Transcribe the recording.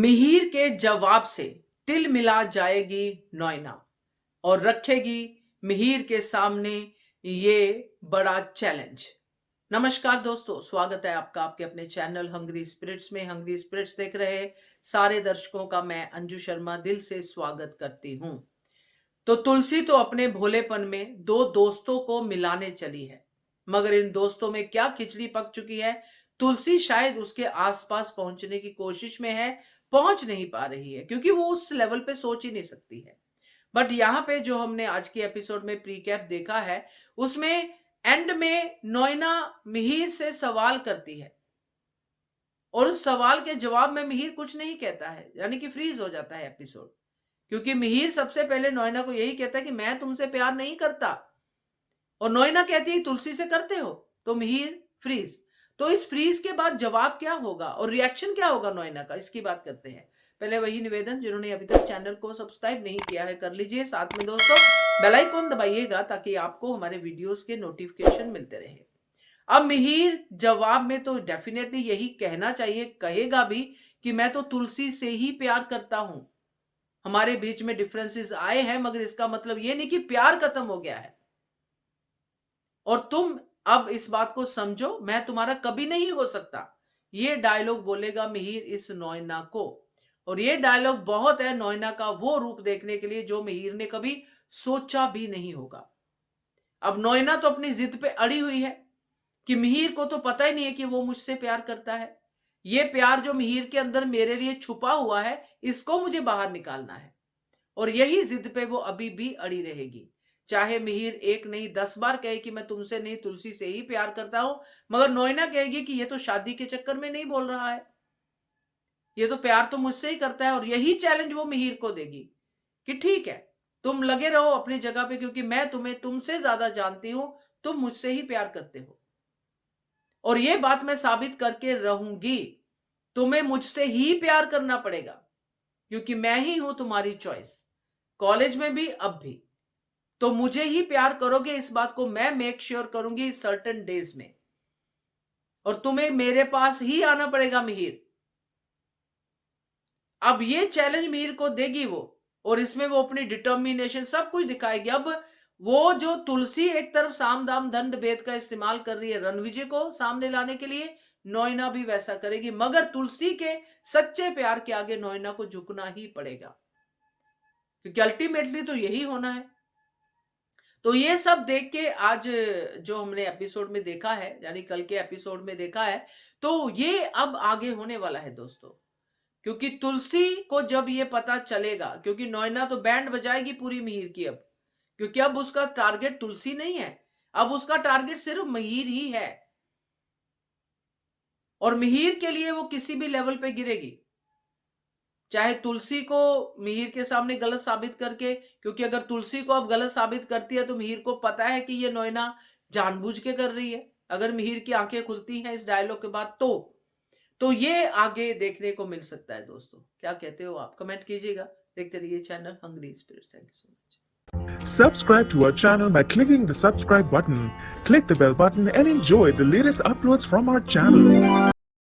मिहिर के जवाब से तिल मिला जाएगी नैना और रखेगी मिहिर के सामने ये बड़ा चैलेंज। नमस्कार दोस्तों, स्वागत है आपका आपके अपने चैनल हंग्री स्पिरिट्स में। हंग्री स्पिरिट्स देख रहे सारे दर्शकों का मैं अंजू शर्मा दिल से स्वागत करती हूं। तो तुलसी तो अपने भोलेपन में दो दोस्तों को मिलाने चली है, मगर इन दोस्तों में क्या खिचड़ी पक चुकी है। तुलसी शायद उसके आसपास पहुंचने की कोशिश में है, पहुंच नहीं पा रही है क्योंकि वो उस लेवल पे सोच ही नहीं सकती है। बट यहाँ पे जो हमने आज के एपिसोड में प्रीकैप देखा है, उसमें एंड में नोएना मिहिर से सवाल करती है और उस सवाल के जवाब में मिहिर कुछ नहीं कहता है, यानी कि फ्रीज हो जाता है एपिसोड। क्योंकि मिहिर सबसे पहले नोएना को यही कहता है कि मैं तुमसे प्यार नहीं करता, और नोएना कहती है तुलसी से करते हो, तो मिहिर फ्रीज। तो इस फ्रीज के बाद जवाब क्या होगा और रिएक्शन क्या होगा नोएना का, इसकी बात करते हैं। पहले वही निवेदन, जिन्होंने अभी तक चैनल को सब्सक्राइब नहीं किया है कर लीजिए, साथ में दोस्तों बेल आइकन दबाइएगा ताकि आपको हमारे वीडियोस के नोटिफिकेशन मिलते रहे। अब मिहिर जवाब में तो डेफिनेटली यही कहना चाहिए, कहेगा भी कि मैं तो तुलसी से ही प्यार करता हूं, हमारे बीच में डिफरेंसेस आए हैं, मगर इसका मतलब ये नहीं कि प्यार खत्म हो गया है और तुम अब इस बात को समझो, मैं तुम्हारा कभी नहीं हो सकता। ये डायलॉग बोलेगा मिहिर इस नोएना को, और ये डायलॉग बहुत है नोएना का वो रूप देखने के लिए जो मिहिर ने कभी सोचा भी नहीं होगा। अब नोएना तो अपनी जिद पे अड़ी हुई है कि मिहिर को तो पता ही नहीं है कि वो मुझसे प्यार करता है। ये प्यार जो मिहिर के अंदर मेरे लिए छुपा हुआ है, इसको मुझे बाहर निकालना है, और यही जिद पे वो अभी भी अड़ी रहेगी। चाहे मिहिर एक नहीं 10 बार कहे कि मैं तुमसे नहीं तुलसी से ही प्यार करता हूं, मगर नोएना कहेगी कि ये तो शादी के चक्कर में नहीं बोल रहा है, ये तो प्यार तो मुझसे ही करता है। और यही चैलेंज वो मिहिर को देगी कि ठीक है, तुम लगे रहो अपनी जगह पे, क्योंकि मैं तुम्हें तुमसे ज्यादा जानती हूं, तुम मुझसे ही प्यार करते हो और ये बात मैं साबित करके रहूंगी। तुम्हें मुझसे ही प्यार करना पड़ेगा क्योंकि मैं ही हूं तुम्हारी चॉइस, कॉलेज में भी अब भी। तो मुझे ही प्यार करोगे, इस बात को मैं मेक श्योर करूंगी सर्टेन डेज में, और तुम्हें मेरे पास ही आना पड़ेगा मिहिर। अब ये चैलेंज मिहिर को देगी वो, और इसमें वो अपनी डिटर्मिनेशन सब कुछ दिखाएगी। अब वो जो तुलसी एक तरफ साम दाम दंड भेद का इस्तेमाल कर रही है रणविजय को सामने लाने के लिए, नोएना भी वैसा करेगी, मगर तुलसी के सच्चे प्यार के आगे नोएना को झुकना ही पड़ेगा, क्योंकि अल्टीमेटली तो यही होना है। तो ये सब देख के आज जो हमने एपिसोड में देखा है, यानी कल के एपिसोड में देखा है, तो ये अब आगे होने वाला है दोस्तों। क्योंकि तुलसी को जब ये पता चलेगा, क्योंकि नोएना तो बैंड बजाएगी पूरी मिहिर की अब, क्योंकि अब उसका टारगेट तुलसी नहीं है, अब उसका टारगेट सिर्फ मिहिर ही है, और मिहिर के लिए वो किसी भी लेवल पे गिरेगी, चाहे तुलसी को मिहिर के सामने गलत साबित करके। क्योंकि अगर तुलसी को अब गलत साबित करती है तो मिहिर को पता है कि ये नोएना जानबूझ के कर रही है। अगर मिहिर की आंखें खुलती हैं इस डायलॉग के बाद, तो ये आगे देखने को मिल सकता है दोस्तों। क्या कहते हो आप, कमेंट कीजिएगा। देखते रहिए channel Hungry Spirits. Thank you so much. Subscribe to our channel by clicking the subscribe button. Click the bell button and enjoy the latest uploads from our channel.